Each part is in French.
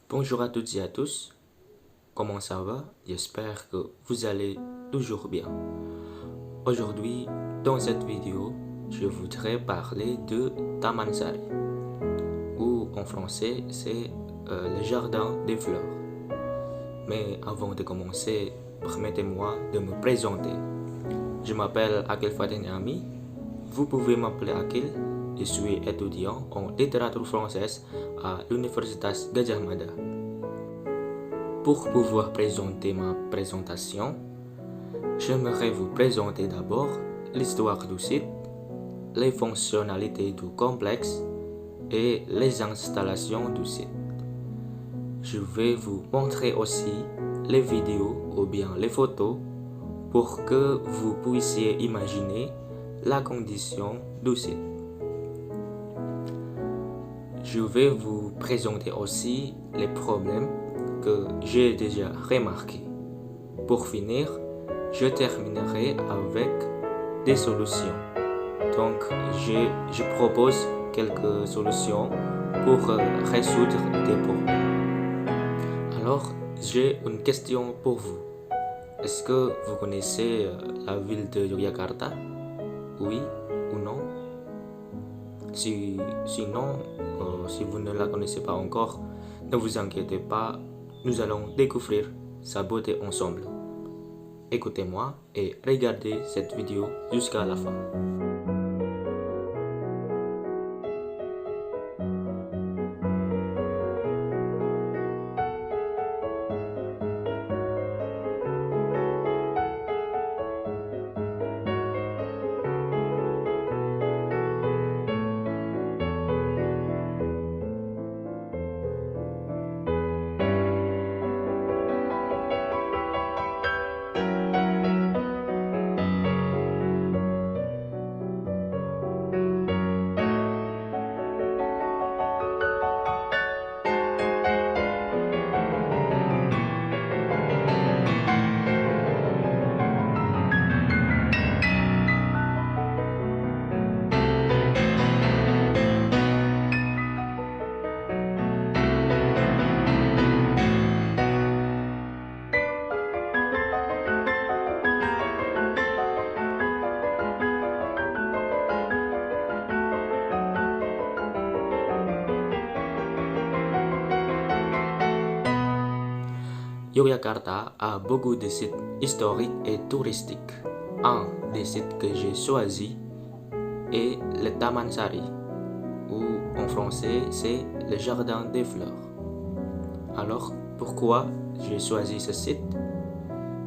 Bonjour à toutes et à tous, comment ça va? J'espère que vous allez toujours bien. Aujourd'hui, dans cette vidéo, je voudrais parler de Tamansari, ou en français, c'est le jardin des fleurs. Mais avant de commencer, permettez-moi de me présenter. Je m'appelle Akil Fatenyami, vous pouvez m'appeler Akil. Je suis étudiant en littérature française à l'Universitas Gadjah Mada. Pour pouvoir présenter ma présentation, j'aimerais vous présenter d'abord l'histoire du site, les fonctionnalités du complexe et les installations du site. Je vais vous montrer aussi les vidéos ou bien les photos pour que vous puissiez imaginer la condition du site. Je vais vous présenter aussi les problèmes que j'ai déjà remarqués. Pour finir, je terminerai avec des solutions. Donc, je propose quelques solutions pour résoudre des problèmes. Alors, j'ai une question pour vous. Est-ce que vous connaissez la ville de Yogyakarta? Oui ou non? Sinon, si vous ne la connaissez pas encore, ne vous inquiétez pas, nous allons découvrir sa beauté ensemble. Écoutez-moi et regardez cette vidéo jusqu'à la fin. Yogyakarta a beaucoup de sites historiques et touristiques. Un des sites que j'ai choisi est le Tamansari, ou en français c'est le jardin des fleurs. Alors, pourquoi j'ai choisi ce site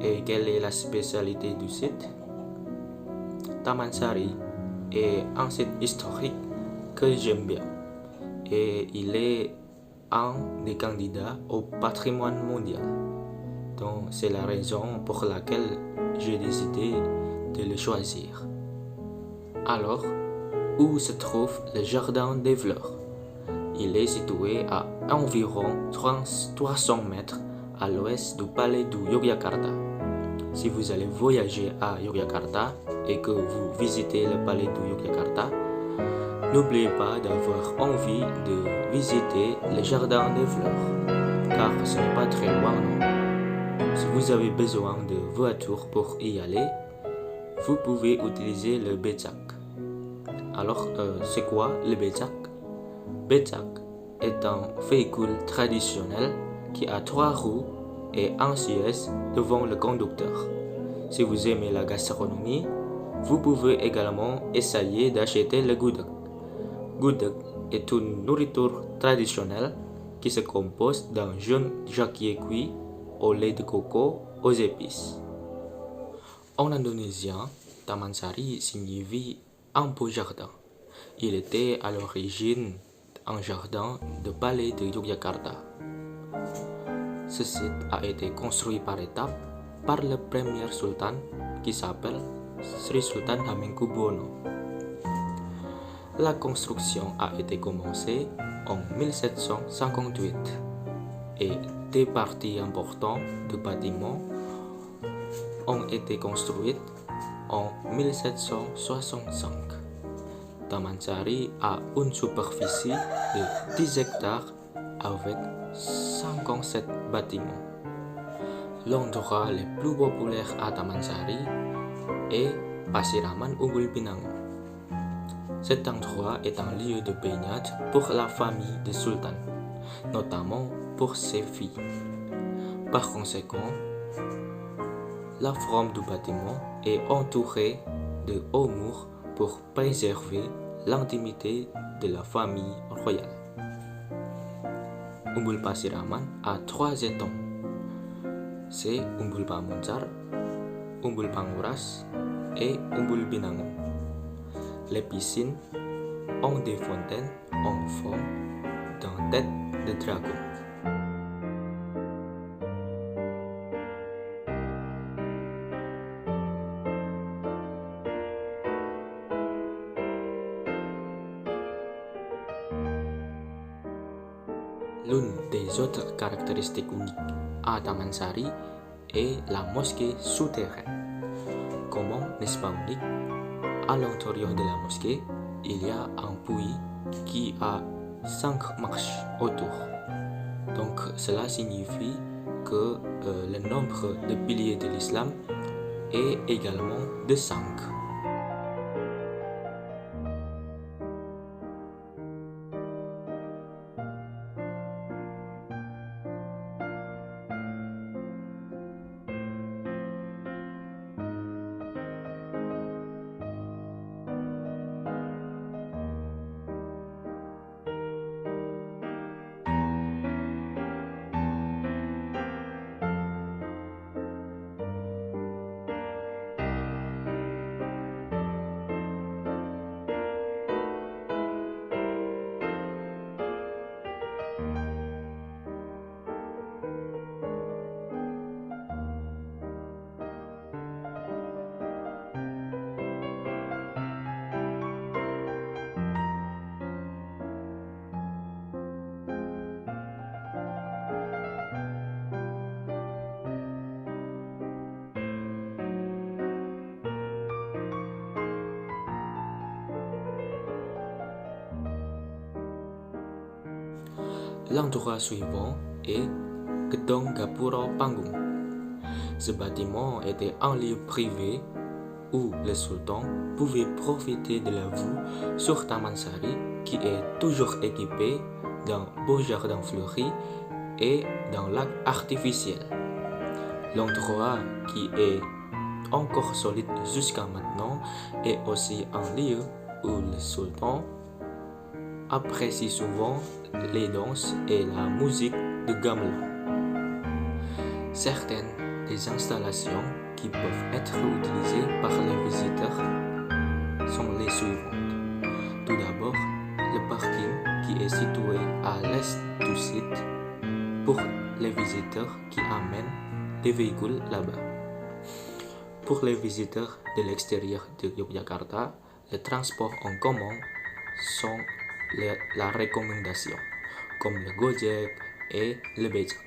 et quelle est la spécialité du site? Tamansari est un site historique que j'aime bien et il est un des candidats au patrimoine mondial. Donc c'est la raison pour laquelle j'ai décidé de le choisir. Alors, où se trouve le jardin des fleurs? Il est situé à environ 300 mètres à l'ouest du palais de Yogyakarta. Si vous allez voyager à Yogyakarta et que vous visitez le palais de Yogyakarta, n'oubliez pas d'avoir envie de visiter le jardin des fleurs, car ce n'est pas très loin, non? Si vous avez besoin de voiture pour y aller, vous pouvez utiliser le becak. Alors, c'est quoi le becak? Becak est un véhicule traditionnel qui a 3 roues et un siège devant le conducteur. Si vous aimez la gastronomie, vous pouvez également essayer d'acheter le gudeg. Gudeg est une nourriture traditionnelle qui se compose d'un jaune jacquier cuit au lait de coco aux épices. En indonésien, Tamansari signifie un beau jardin. Il était à l'origine un jardin de palais de Yogyakarta. Ce site a été construit par étapes par le premier sultan qui s'appelle Sri Sultan Hamengkubuwono. La construction a été commencée en 1758 et des parties importantes du bâtiment ont été construites en 1765. Tamansari a une superficie de 10 hectares avec 57 bâtiments. L'endroit le plus populaire à Damansari est Pasiraman Umbul Pinangun. Cet endroit est un lieu de baignade pour la famille des sultans, notamment pour ses filles. Par conséquent, la forme du bâtiment est entourée de hauts murs pour préserver l'intimité de la famille royale. Umbul Pasiraman a 3 étangs. C'est Umbul Pamuncar, Umbul Panguras et Umbul Binangun. Les piscines ont des fontaines en forme d'une tête de dragon. L'une des autres caractéristiques uniques à Damansari est la mosquée souterraine. Comment n'est-ce pas unique? À l'intérieur de la mosquée, il y a un puits qui a 5 marches autour. Donc cela signifie que le nombre de piliers de l'islam est également de 5. L'endroit suivant est Gedong Gapuro Panggung. Ce bâtiment était un lieu privé où le sultan pouvait profiter de la vue sur Damansari qui est toujours équipé d'un beau jardin fleuri et d'un lac artificiel. L'endroit qui est encore solide jusqu'à maintenant est aussi un lieu où le sultan apprécie souvent les danses et la musique de gamelan. Certaines des installations qui peuvent être utilisées par les visiteurs sont les suivantes. Tout d'abord, le parking qui est situé à l'est du site pour les visiteurs qui amènent des véhicules là-bas. Pour les visiteurs de l'extérieur de Yogyakarta, les transports en commun sont la recommandation, comme le Gojek et le Becak.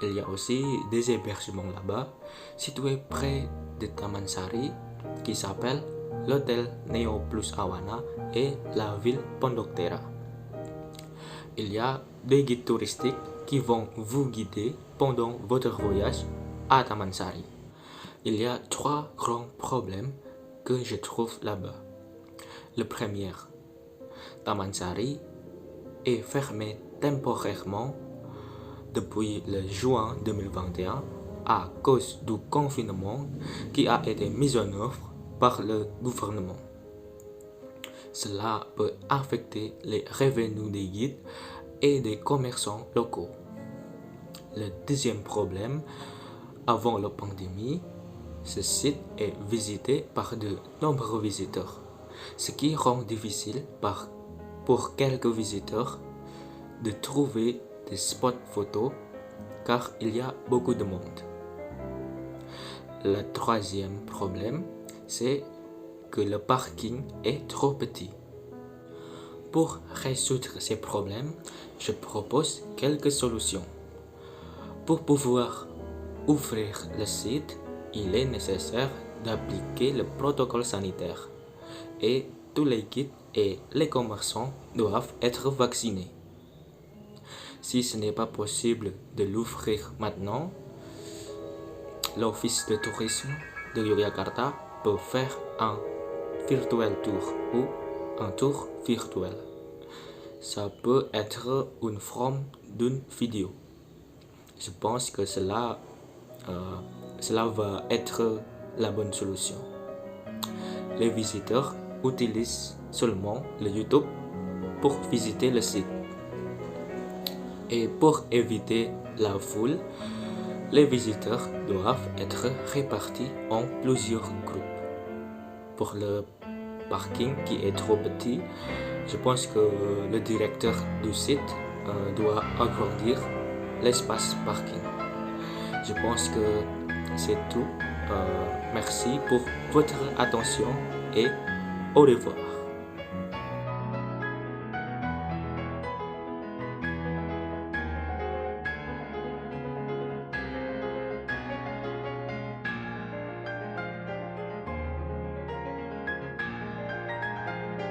Il y a aussi des hébergements là-bas, situés près de Damansari, qui s'appellent l'hôtel Neo Plus Awana et la ville Pondok-Tera. Il y a des guides touristiques qui vont vous guider pendant votre voyage à Damansari. Il y a 3 grands problèmes que je trouve là-bas. Le premier, Damansari est fermé temporairement depuis le juin 2021 à cause du confinement qui a été mis en œuvre par le gouvernement. Cela peut affecter les revenus des guides et des commerçants locaux. Le deuxième problème, avant la pandémie, ce site est visité par de nombreux visiteurs, ce qui rend difficile pour quelques visiteurs de trouver des spots photos car il y a beaucoup de monde. Le troisième problème, c'est que le parking est trop petit. Pour résoudre ces problèmes, je propose quelques solutions. Pour pouvoir ouvrir le site, il est nécessaire d'appliquer le protocole sanitaire et tous les guides et les commerçants doivent être vaccinés. Si ce n'est pas possible de l'ouvrir maintenant, l'Office de tourisme de Yogyakarta peut faire un virtual tour ou un tour virtuel. Ça peut être une forme d'une vidéo. Je pense que cela va être la bonne solution. Les visiteurs utilisent seulement le YouTube pour visiter le site. Et pour éviter la foule, les visiteurs doivent être répartis en plusieurs groupes. Pour le parking qui est trop petit, je pense que le directeur du site doit agrandir l'espace parking. Je pense que c'est tout. Merci pour votre attention et au revoir.